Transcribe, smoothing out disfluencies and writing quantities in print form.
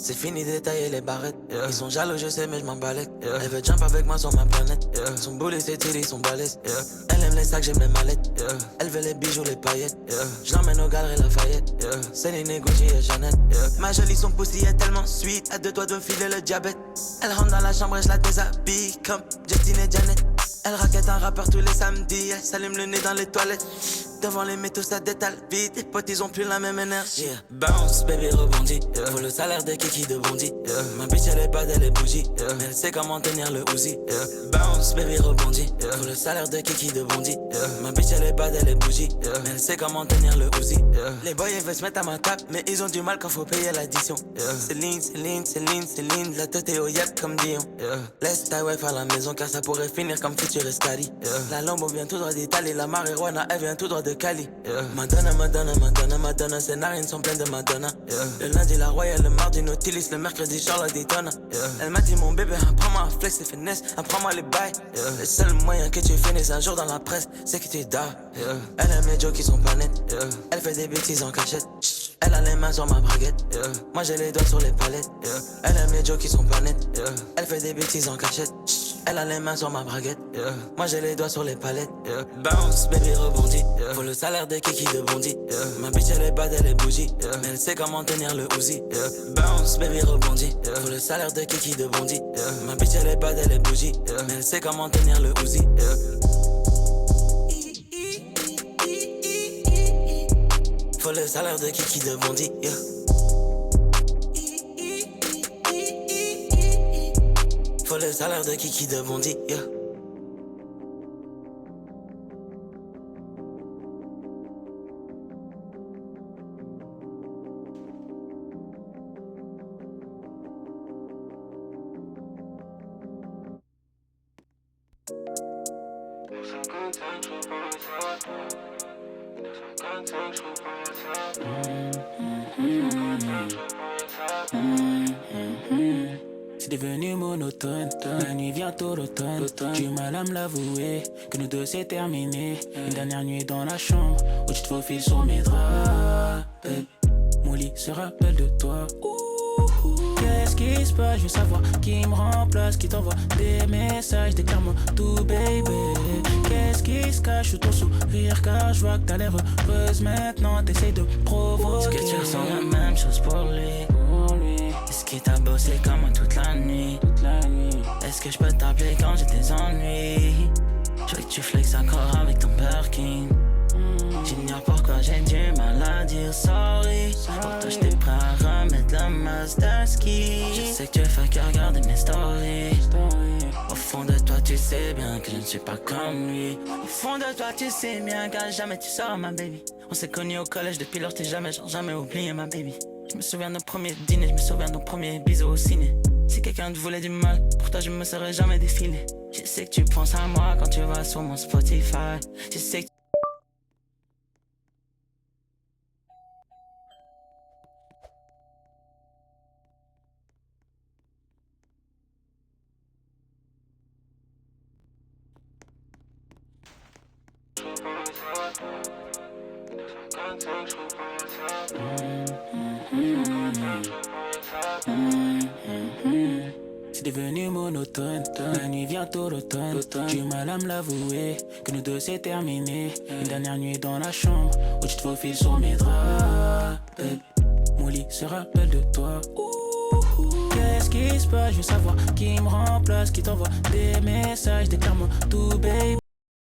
C'est fini d'étailler les barrettes. Ils sont jaloux, je sais, mais je m'en balèque. Elle veut jump avec moi sur ma planète. Son boulet, c'est tiré, son balèze. Elle aime les sacs, j'aime les mallettes. Elle veut les bijoux, les paillettes. Je l'emmène au galeries Lafayette. Céline, Gucci et Jeannette. Ma jolie, son pussy est tellement sweet. À 2 doigts de me filer le diabète. Elle rentre dans la chambre et je la déshabille comme Justine et Janet. Elle raquette un rappeur tous les samedis. Elle s'allume le nez dans les toilettes. Devant les métaux, ça détale vite. Les potes, ils ont plus la même énergie. Bounce, baby, rebondit. Faut le salaire de Kiki de Bondy. Ma bitch, elle est bad, elle est bougie. Mais elle sait comment tenir le Uzi. Bounce, baby, rebondit. Faut le salaire de Kiki de Bondy. Ma bitch, elle est bad, elle est bougie. Mais elle sait comment tenir le Uzi. Les boys, ils veulent se mettre à ma table. Mais ils ont du mal quand faut payer l'addition. Céline, Céline, Céline, Céline. La tête est au yep comme Dion. Laisse ta wife à la maison car ça pourrait finir comme Future Escali. La Lambo vient tout droit d'Italie. La marijuana, elle vient tout droit de Cali. Madonna, Madonna, Madonna, Madonna. Ses narines sont pleines de Madonna. Le lundi, la Royale, le mardi, Nautilus. Le mercredi, Charlotte Daytona. Elle m'a dit, mon bébé, apprends-moi à flex et finesse. Apprends-moi les bails. Le seul moyen que tu finisses un jour dans la presse, c'est que tu dors. Elle aime les jokes qui sont pas nets. Elle fait des bêtises en cachette. Elle a les mains sur ma braguette. Moi, j'ai les doigts sur les palettes. Elle aime les jokes qui sont pas nets. Elle fait des bêtises en cachette. Elle a les mains sur ma braguette. Moi, j'ai les doigts sur les palettes. Bounce, baby, rebondit. Faut le salaire de Kiki de Bondy. Ma bitch, elle est bad, elle est bougie. Mais elle sait comment tenir le Uzi. Bounce, baby, rebondit. Faut le salaire de Kiki de Bondy. Ma bitch, elle est bad, elle est bougie. Mais elle sait comment tenir le Uzi. Faut le salaire de Kiki de Bondy. Faut le salaire de Kiki de Bondy. C'est devenu monotone, la nuit vient tôt l'automne. J'ai du mal à me l'avouer, que nous deux c'est terminé. Une dernière nuit dans la chambre, où tu te faufiles sur mes draps. Mon lit se rappelle de toi. Qu'est-ce qui se passe, je veux savoir qui me remplace, qui t'envoie des messages, déclare-moi tout baby. Qu'est-ce qui se cache sous ton sourire, car je vois que t'as l'air heureuse maintenant, t'essayes de provoquer. Est-ce que tu ressens la même chose pour lui? Est-ce qu'il t'a bossé comme moi toute la nuit? Est-ce que je peux t'appeler quand j'ai des ennuis? Je veux que tu flexes encore avec ton Birkin. J'ignore pourquoi j'ai du mal à dire sorry. Pour toi j'étais prêt à remettre le master ski. Je sais que tu fais que regarder mes stories. Au fond de toi tu sais bien que je ne suis pas comme lui. Au fond de toi tu sais bien qu'à jamais tu sors ma baby. On s'est connus au collège depuis lors t'es jamais, genre jamais oublié ma baby. Je me souviens de nos premiers dîners, je me souviens de nos premiers bisous au ciné. Si quelqu'un te voulait du mal, pour toi je me serais jamais défilé. Je sais que tu penses à moi quand tu vas sur mon Spotify. Je sais que C'est devenu monotone, la nuit vient tôt l'automne. J'ai du mal à me l'avouer, que nous deux c'est terminé. Une dernière nuit dans la chambre, où tu te faufiles sur mes draps. Mon lit se rappelle de toi. Qu'est-ce qui se passe, je veux savoir qui me remplace, qui t'envoie des messages, déclare-moi tout baby.